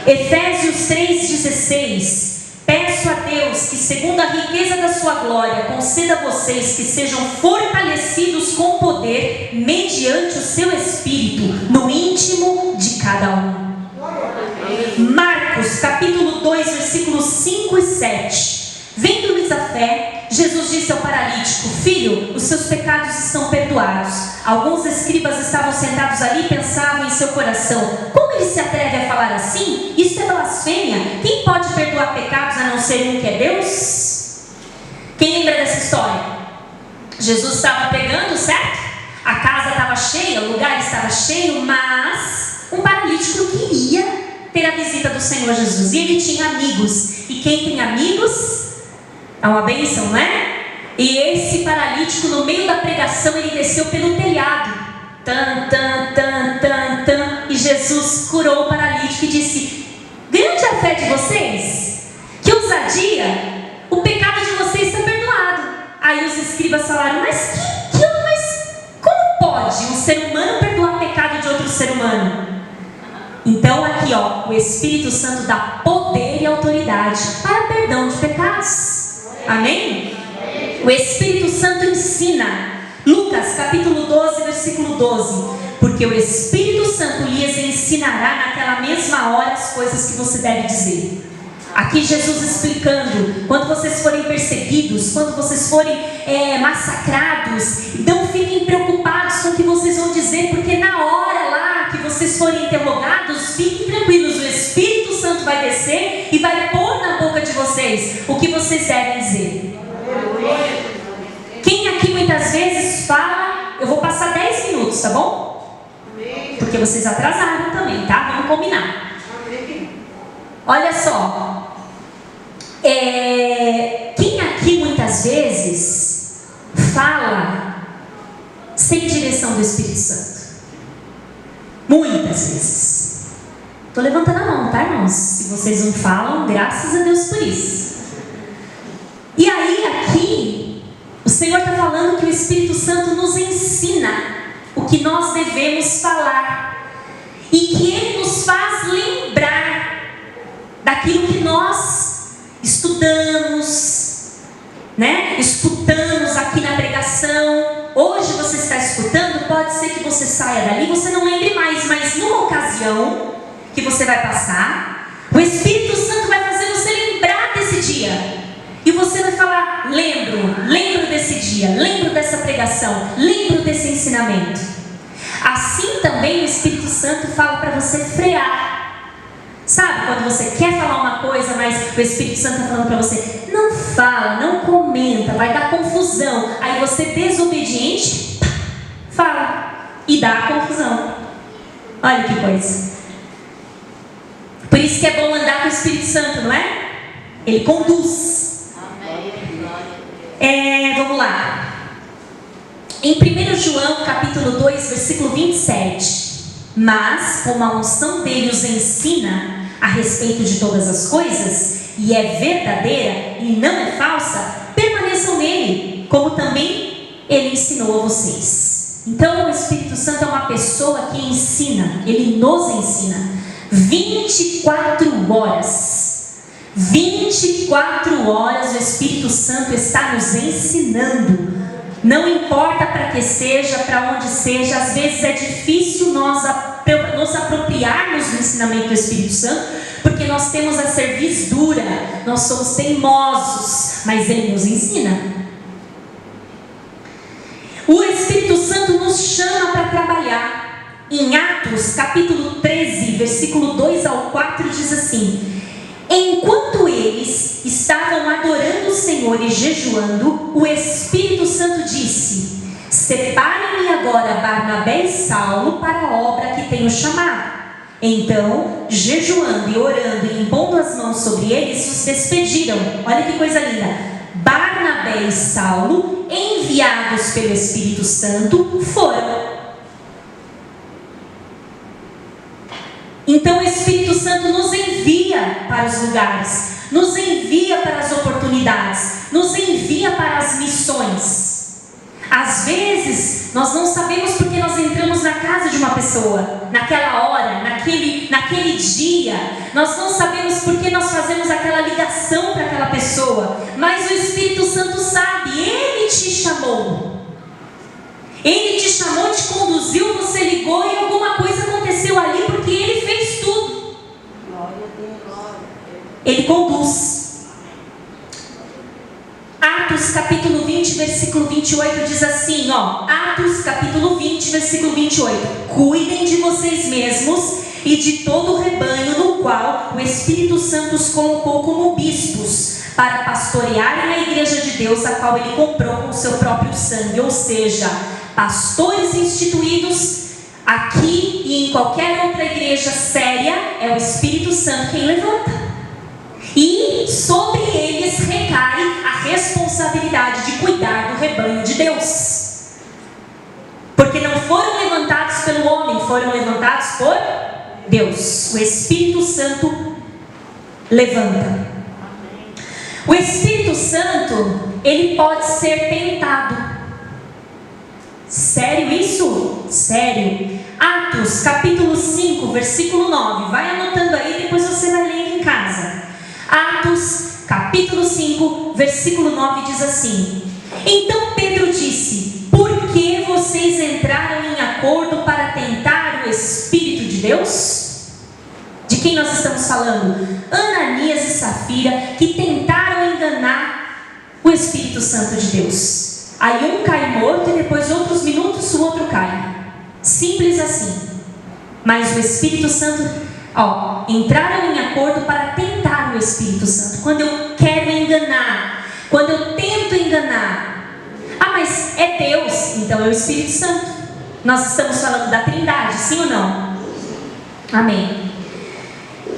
Efésios 3,16. Peço a Deus que, segundo a riqueza da sua glória, conceda a vocês que sejam fortalecidos com poder, mediante o seu Espírito, no íntimo de cada um. Marcos, capítulo 2, versículos 5 e 7. Vendo-lhes a fé, Jesus disse ao paralítico: filho, os seus pecados estão perdoados. Alguns escribas estavam sentados ali e pensavam em seu coração: como ele se atreve a falar assim? Isso é blasfêmia. Quem pode perdoar pecados a não ser um que é Deus? Quem lembra dessa história? Jesus estava pregando, certo? A casa estava cheia, o lugar estava cheio, mas um paralítico queria ter a visita do Senhor Jesus. E ele tinha amigos. E quem tem amigos é uma bênção, não é? E esse paralítico, no meio da pregação, ele desceu pelo telhado. Tan, tan, tan, tan, tan. E Jesus curou o paralítico e disse: grande é a fé de vocês, que ousadia, o pecado de vocês está perdoado. Aí os escribas falaram: mas como pode um ser humano perdoar o pecado de outro ser humano? Então aqui ó, o Espírito Santo dá poder e autoridade para perdão de pecados. Amém? O Espírito Santo ensina. Lucas capítulo 12, versículo 12. Porque o Espírito Santo lhes ensinará naquela mesma hora as coisas que você deve dizer. Aqui Jesus explicando: quando vocês forem perseguidos, quando vocês forem massacrados, não fiquem preocupados com o que vocês vão dizer, porque na hora lá que vocês forem interrogados, fiquem tranquilos, o Espírito Santo vai descer e vai pôr na boca de vocês o que vocês devem dizer. Quem aqui muitas vezes fala: eu vou passar 10 minutos, tá bom? Porque vocês atrasaram também, tá? Vamos combinar. Olha só, quem aqui muitas vezes fala sem direção do Espírito Santo? Muitas vezes. Estou levantando a mão, tá, irmãos? Se vocês não falam, graças a Deus por isso. E aí aqui, o Senhor está falando que o Espírito Santo nos ensina o que nós devemos falar, e que Ele nos faz lembrar daquilo que nós estudamos, né? Escutamos aqui na pregação. Hoje você está escutando, pode ser que você saia dali e você não lembre mais, mas numa ocasião que você vai passar, o Espírito Santo vai fazer você lembrar desse dia. E você vai falar: lembro desse dia, lembro dessa pregação, lembro desse ensinamento. Assim também o Espírito Santo fala para você frear. Sabe quando você quer falar uma coisa, mas o Espírito Santo está falando para você: não fala, não comenta, vai dar confusão. Aí você, desobediente, fala e dá a confusão. Olha que coisa. Por isso que é bom andar com o Espírito Santo, não é? Ele conduz. Vamos lá. Em 1 João capítulo 2, versículo 27. Mas como a unção dele os ensina a respeito de todas as coisas, e é verdadeira e não é falsa, permaneçam nele, como também ele ensinou a vocês. Então o Espírito Santo é uma pessoa que ensina. Ele nos ensina 24 horas. 24 horas o Espírito Santo está nos ensinando. Não importa para que seja, para onde seja. Às vezes é difícil nós nos apropriarmos do ensinamento do Espírito Santo, porque nós temos a cerviz dura, nós somos teimosos, mas Ele nos ensina. O Espírito Santo em Atos, capítulo 13, versículo 2 ao 4, diz assim: enquanto eles estavam adorando o Senhor e jejuando, o Espírito Santo disse: separem-me agora Barnabé e Saulo para a obra que tenho chamado. Então, jejuando e orando e impondo as mãos sobre eles, os despediram. Olha que coisa linda. Barnabé e Saulo, enviados pelo Espírito Santo, foram. Então o Espírito Santo nos envia para os lugares, nos envia para as oportunidades, nos envia para as missões. Às vezes, nós não sabemos porque nós entramos na casa de uma pessoa, naquela hora, naquele dia. Nós não sabemos porque nós fazemos aquela ligação para aquela pessoa. Mas o Espírito Santo sabe, Ele te chamou. Ele te chamou, te conduziu, você ligou e alguma coisa aconteceu ali porque Ele fez tudo. Ele conduz. Atos capítulo 20, versículo 28 diz assim, Atos capítulo 20, versículo 28. Cuidem de vocês mesmos e de todo o rebanho no qual o Espírito Santo os colocou como bispos, para pastorearem a igreja de Deus, a qual Ele comprou com o seu próprio sangue. Ou seja, pastores instituídos aqui e em qualquer outra igreja séria, é o Espírito Santo quem levanta. E sobre eles recai a responsabilidade de cuidar do rebanho de Deus. Porque não foram levantados pelo homem, foram levantados por Deus. O Espírito Santo levanta. O Espírito Santo, ele pode ser tentado. Sério isso? Sério. Atos capítulo 5, versículo 9. Vai anotando aí, depois você vai lendo em casa. Atos, capítulo 5, versículo 9 diz assim: então Pedro disse: por que vocês entraram em acordo para tentar o Espírito de Deus? De quem nós estamos falando? Ananias e Safira, que tentaram enganar o Espírito Santo de Deus. Aí um cai morto e depois outros minutos o outro cai. Simples assim. Mas o Espírito Santo... entraram em acordo para tentar o Espírito Santo. Quando eu quero enganar, quando eu tento enganar, mas é Deus, então é o Espírito Santo. Nós estamos falando da Trindade, sim ou não? Amém.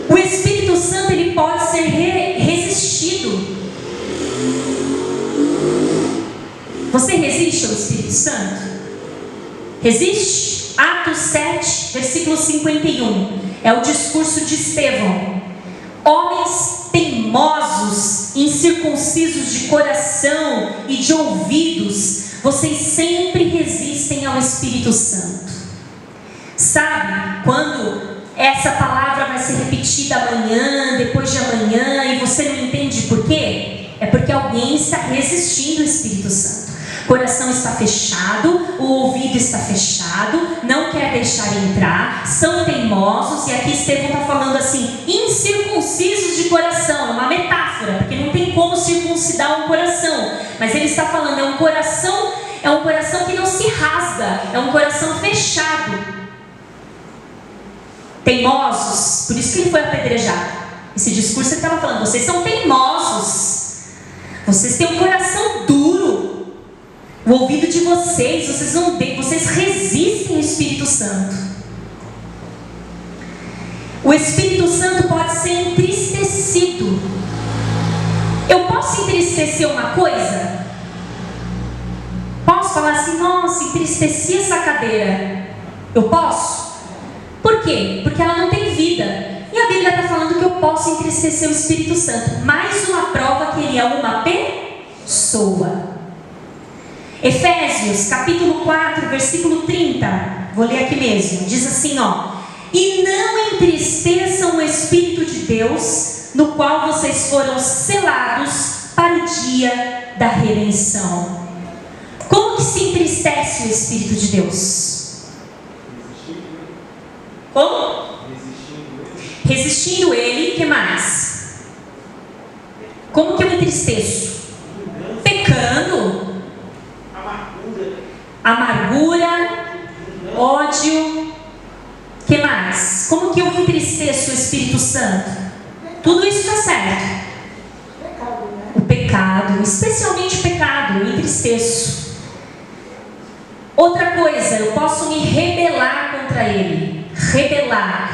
O Espírito Santo, ele pode ser resistido. Você resiste ao Espírito Santo? Resiste? Atos 7, versículo 51. É o discurso de Estevão. Homens teimosos, incircuncisos de coração e de ouvidos, vocês sempre resistem ao Espírito Santo. Sabe, quando essa palavra vai ser repetida amanhã, depois de amanhã, e você não entende por quê? É porque alguém está resistindo ao Espírito Santo. O coração está fechado, o ouvido está fechado, não quer deixar entrar, são teimosos, e aqui Estevão está falando assim, incircuncisos de coração, é uma metáfora, porque não tem como circuncidar um coração, mas ele está falando, é um coração que não se rasga, é um coração fechado. Teimosos, por isso que ele foi apedrejado. Esse discurso ele estava falando, vocês são teimosos, vocês têm um coração duro. O ouvido de vocês resistem ao Espírito Santo. O Espírito Santo pode ser entristecido. Eu posso entristecer uma coisa? Posso falar assim, nossa, entristeci essa cadeira. Eu posso? Por quê? Porque ela não tem vida. E a Bíblia está falando que eu posso entristecer o Espírito Santo. Mais uma prova que ele é uma pessoa. Efésios, capítulo 4, versículo 30. Vou ler aqui mesmo. Diz assim, e não entristeçam o Espírito de Deus, no qual vocês foram selados para o dia da redenção. Como que se entristece o Espírito de Deus? Como? Resistindo ele, o que mais? Como que eu entristeço? Pecando. Amargura, ódio, Santo. Tudo isso está certo. O pecado, especialmente o pecado, eu entristeço. Outra coisa, eu posso me rebelar contra ele.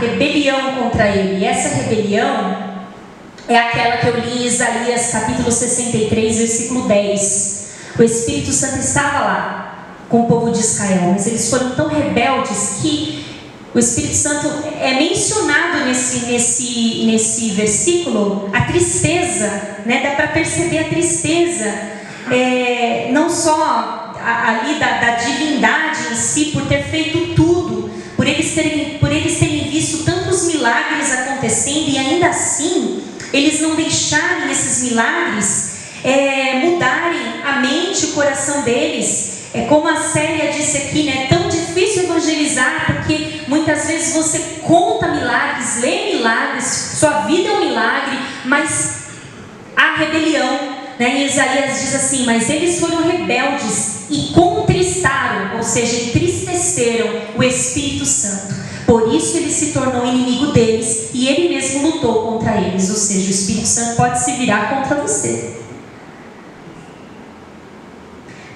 Rebelião contra ele. E essa rebelião é aquela que eu li em Isaías capítulo 63, versículo 10. O Espírito Santo estava lá com o povo de Israel, mas eles foram tão rebeldes que o Espírito Santo é mencionado nesse versículo, a tristeza, né? Dá para perceber a tristeza, não só ali da divindade em si, por ter feito tudo, por eles terem visto tantos milagres acontecendo e ainda assim eles não deixarem esses milagres mudarem a mente, o coração deles. Como a Célia disse aqui, né? É tão difícil evangelizar, porque muitas vezes você conta milagres, lê milagres, sua vida é um milagre, mas há rebelião, né? E Isaías diz assim: mas eles foram rebeldes e contristaram, ou seja, entristeceram o Espírito Santo. Por isso ele se tornou inimigo deles e ele mesmo lutou contra eles. Ou seja, o Espírito Santo pode se virar contra você.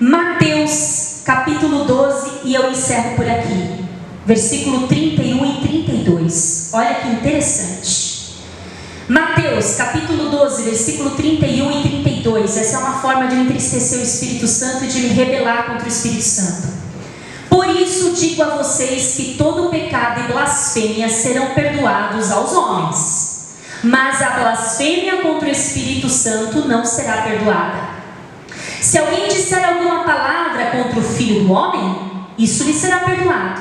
Mateus capítulo 12, e eu encerro por aqui, versículo 31 e 32. Olha que interessante. Mateus capítulo 12, versículo 31 e 32. Essa é uma forma de eu entristecer o Espírito Santo e de me rebelar contra o Espírito Santo. Por isso digo a vocês que todo pecado e blasfêmia serão perdoados aos homens, mas a blasfêmia contra o Espírito Santo não será perdoada. Se alguém disser alguma palavra contra o Filho do Homem, isso lhe será perdoado.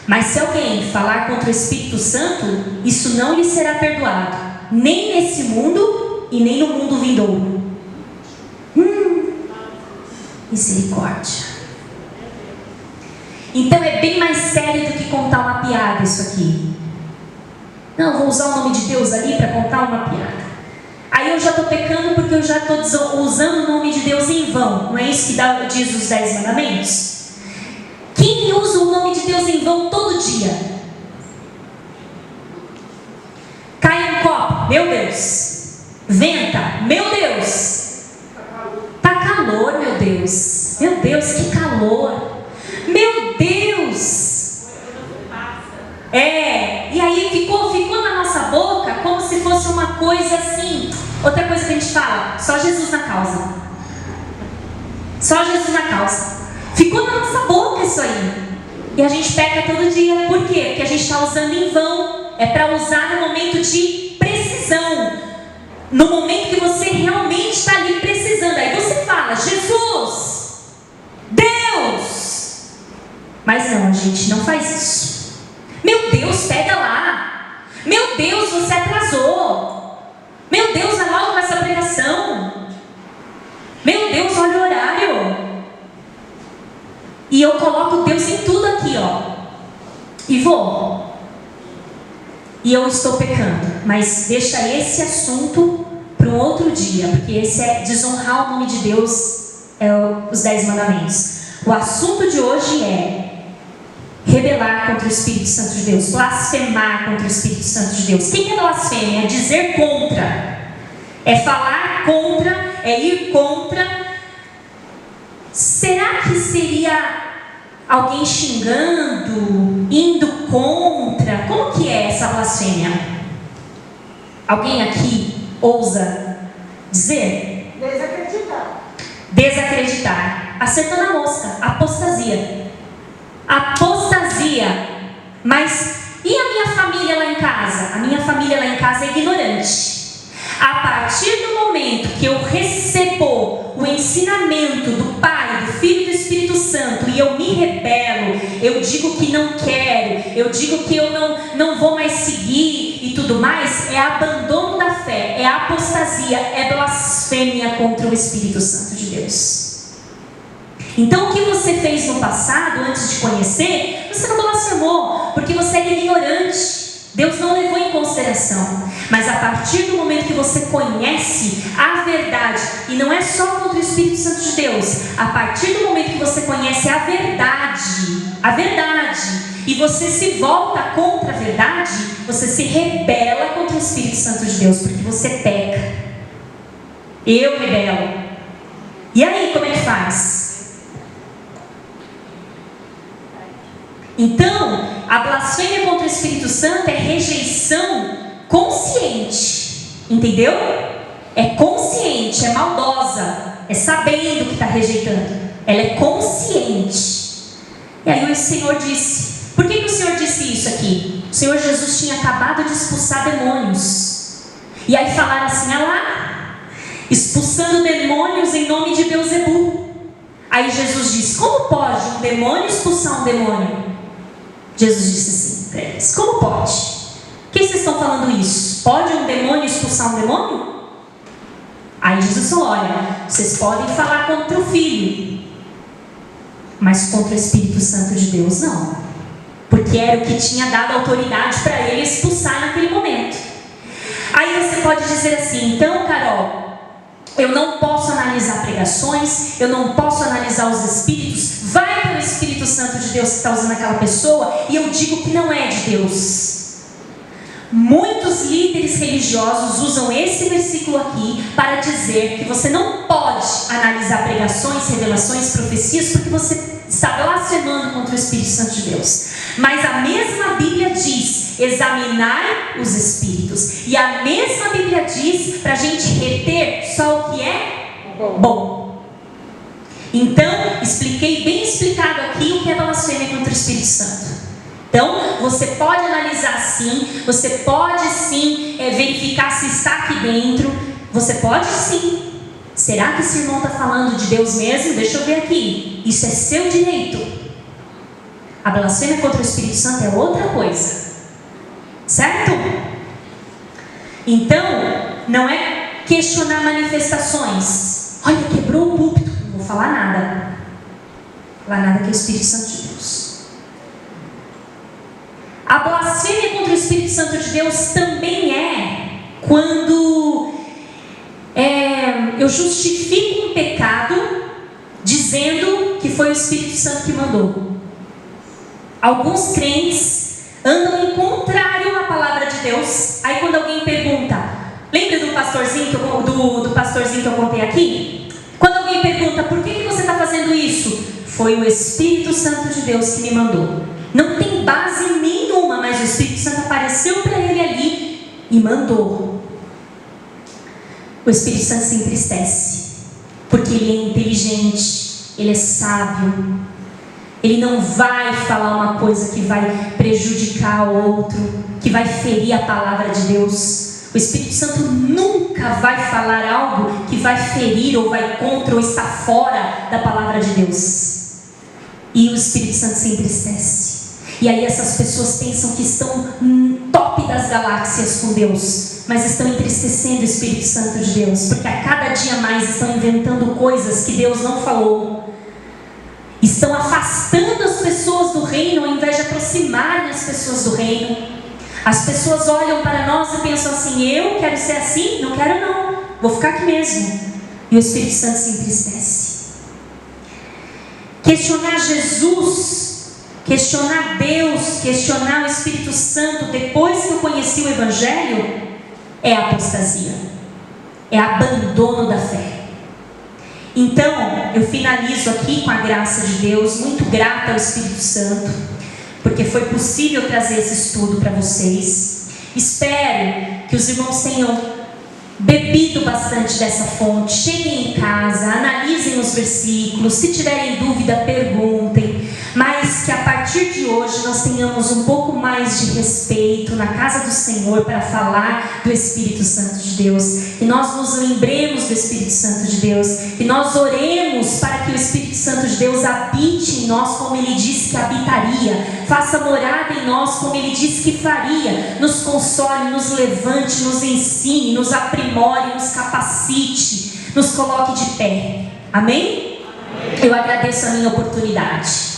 Mas se alguém falar contra o Espírito Santo, isso não lhe será perdoado, nem nesse mundo e nem no mundo vindouro. Misericórdia. Então é bem mais sério do que contar uma piada isso aqui. Não, vou usar o nome de Deus ali para contar uma piada. Aí eu já estou pecando porque eu já estou usando o nome de Deus em vão. Não é isso que diz os 10 mandamentos? Quem usa o nome de Deus em vão todo dia? Cai um copo, meu Deus. Venta, meu Deus. Tá calor, meu Deus. Meu Deus, que calor. Meu Deus. E aí ficou na nossa boca como se fosse uma coisa assim. Outra coisa que a gente fala: só Jesus na causa. Só Jesus na causa. Ficou na nossa boca isso aí. E a gente peca todo dia. Por quê? Porque a gente está usando em vão. É para usar no momento de precisão, no momento que você realmente está ali precisando. Aí você fala: Jesus, Deus. Mas não, a gente não faz isso. Meu Deus, pega lá. Meu Deus, você atrasou. Meu Deus, vai logo com essa pregação. Meu Deus, olha o horário. E eu coloco Deus em tudo aqui, ó. E vou. E eu estou pecando. Mas deixa esse assunto para um outro dia, porque esse é desonrar o nome de Deus, os 10 mandamentos. O assunto de hoje é rebelar contra o Espírito Santo de Deus, blasfemar contra o Espírito Santo de Deus. O que é blasfêmia? É dizer contra, é falar contra, é ir contra. Será que seria alguém xingando, indo contra? Como que é essa blasfêmia? Alguém aqui ousa dizer? Desacreditar. Acertando a mosca. Apostasia. Mas e a minha família lá em casa? A minha família lá em casa é ignorante. A partir do momento que eu recebo o ensinamento do Pai, do Filho e do Espírito Santo, e eu me rebelo, eu digo que não quero, eu digo que eu não vou mais seguir e tudo mais, é abandono da fé, é apostasia, é blasfêmia contra o Espírito Santo de Deus. Então o que você fez no passado, antes de conhecer, você não blasfemou, porque você era ignorante. Deus não levou em consideração. Mas a partir do momento que você conhece a verdade, e não é só contra o Espírito Santo de Deus, a partir do momento que você conhece a verdade, e você se volta contra a verdade, você se rebela contra o Espírito Santo de Deus, porque você peca. Eu rebelo. E aí, como é que faz? Então, a blasfêmia contra o Espírito Santo é rejeição consciente. Entendeu? É consciente, é maldosa, é sabendo que está rejeitando. Ela é consciente. E aí o Senhor disse, por que o Senhor disse isso aqui? O Senhor Jesus tinha acabado de expulsar demônios. E aí falaram assim, ah lá, expulsando demônios em nome de Beelzebul. Aí Jesus disse, como pode um demônio expulsar um demônio? Jesus disse assim para eles, como pode? Por que vocês estão falando isso? Pode um demônio expulsar um demônio? Aí Jesus falou, olha, vocês podem falar contra o Filho, mas contra o Espírito Santo de Deus não. Porque era o que tinha dado autoridade para ele expulsar naquele momento. Aí você pode dizer assim, então Carol, eu não posso analisar pregações, eu não posso analisar os Espíritos. Vai para o Espírito Santo de Deus que está usando aquela pessoa e eu digo que não é de Deus. Muitos líderes religiosos usam esse versículo aqui para dizer que você não pode analisar pregações, revelações, profecias, porque você está blasfemando contra o Espírito Santo de Deus. Mas a mesma Bíblia diz, examinar os Espíritos. E a mesma Bíblia diz para a gente reter só o que é bom. Então, expliquei bem explicado aqui o que é blasfêmia contra o Espírito Santo. Então, você pode analisar sim, você pode sim verificar se está aqui dentro, você pode sim. Será que esse irmão está falando de Deus mesmo? Deixa eu ver aqui. Isso é seu direito. A blasfêmia contra o Espírito Santo é outra coisa. Certo? Então, não é questionar manifestações. Olha, quebrou o púlpito. Não vou falar nada. Falar nada que é o Espírito Santo de Deus. A blasfêmia contra o Espírito Santo de Deus também é quando eu justifico um pecado dizendo que foi o Espírito Santo que mandou. Alguns crentes andam em contrário à palavra de Deus. Aí quando alguém pergunta, lembra do pastorzinho que eu contei aqui? Quando alguém pergunta, por que você está fazendo isso? Foi o Espírito Santo de Deus que me mandou. Não tem base nenhuma, mas o Espírito Santo apareceu para ele ali e mandou. O Espírito Santo se entristece, porque ele é inteligente, ele é sábio. Ele não vai falar uma coisa que vai prejudicar o outro, que vai ferir a palavra de Deus. O Espírito Santo nunca vai falar algo que vai ferir ou vai contra ou está fora da palavra de Deus. E o Espírito Santo se entristece. E aí essas pessoas pensam que estão no top das galáxias com Deus, mas estão entristecendo o Espírito Santo de Deus, porque a cada dia mais estão inventando coisas que Deus não falou. Estão afastando as pessoas do reino ao invés de aproximarem as pessoas do reino. As pessoas olham para nós e pensam assim, eu quero ser assim? Não quero não, vou ficar aqui mesmo. E o Espírito Santo se entristece. Questionar Jesus, questionar Deus, questionar o Espírito Santo depois que eu conheci o Evangelho é apostasia, é abandono da fé. Então, eu finalizo aqui com a graça de Deus, muito grata ao Espírito Santo, porque foi possível trazer esse estudo para vocês. Espero que os irmãos tenham bebido bastante dessa fonte. Cheguem em casa, analisem os versículos, se tiverem dúvida, perguntem, mas que a partir de hoje nós tenhamos um pouco mais de respeito na casa do Senhor para falar do Espírito Santo de Deus, que nós nos lembremos do Espírito Santo de Deus, que nós oremos para que o Espírito Santo de Deus habite em nós como Ele disse que habitaria, faça morada em nós como Ele disse que faria, nos console, nos levante, nos ensine, nos aprimore, nos capacite, nos coloque de pé. Amém? Amém. Eu agradeço a minha oportunidade.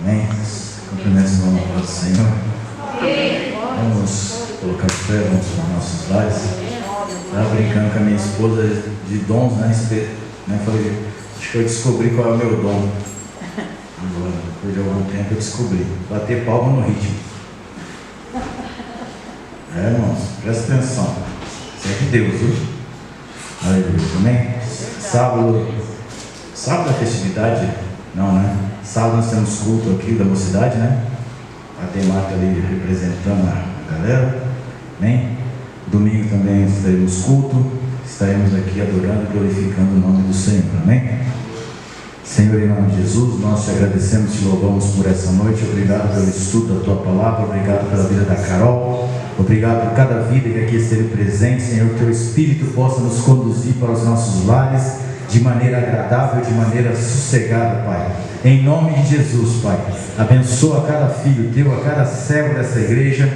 Amém. Cumprimentos no nome do Senhor. Vamos colocar de pé, vamos para os nossos lares. Estava brincando com a minha esposa de dons, né? Falei, acho que eu descobri qual é o meu dom. Agora, depois de algum tempo eu descobri. Bater palma no ritmo. Irmãos, presta atenção. Isso é de Deus, viu? Aleluia, amém? Sábado é festividade? Não, né? Sábado nós temos culto aqui da mocidade, né? A temática ali representando a galera, amém? Domingo também teremos culto, estaremos aqui adorando e glorificando o nome do Senhor, amém? Senhor, em nome de Jesus, nós te agradecemos, te louvamos por essa noite. Obrigado pelo estudo da tua palavra, obrigado pela vida da Carol, obrigado por cada vida que aqui esteve presente. Senhor, que teu Espírito possa nos conduzir para os nossos lares de maneira agradável, de maneira sossegada, Pai. Em nome de Jesus, Pai, abençoa cada filho teu, a cada servo dessa igreja,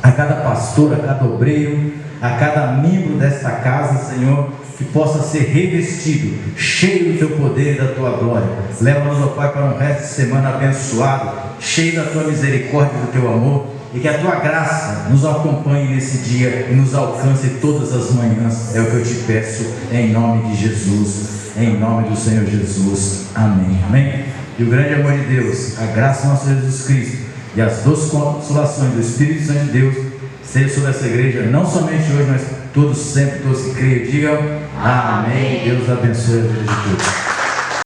a cada pastor, a cada obreiro, a cada membro desta casa, Senhor, que possa ser revestido, cheio do teu poder e da tua glória. Leva-nos, ó Pai, para um resto de semana abençoado, cheio da tua misericórdia e do teu amor, e que a tua graça nos acompanhe nesse dia e nos alcance todas as manhãs. É o que eu te peço, em nome de Jesus, em nome do Senhor Jesus. Amém. Amém. E o grande amor de Deus, a graça do nosso Jesus Cristo e as doces consolações do Espírito Santo de Deus seja sobre essa igreja, não somente hoje, mas todos sempre, todos que creem, digam amém. Deus abençoe a vida de todos.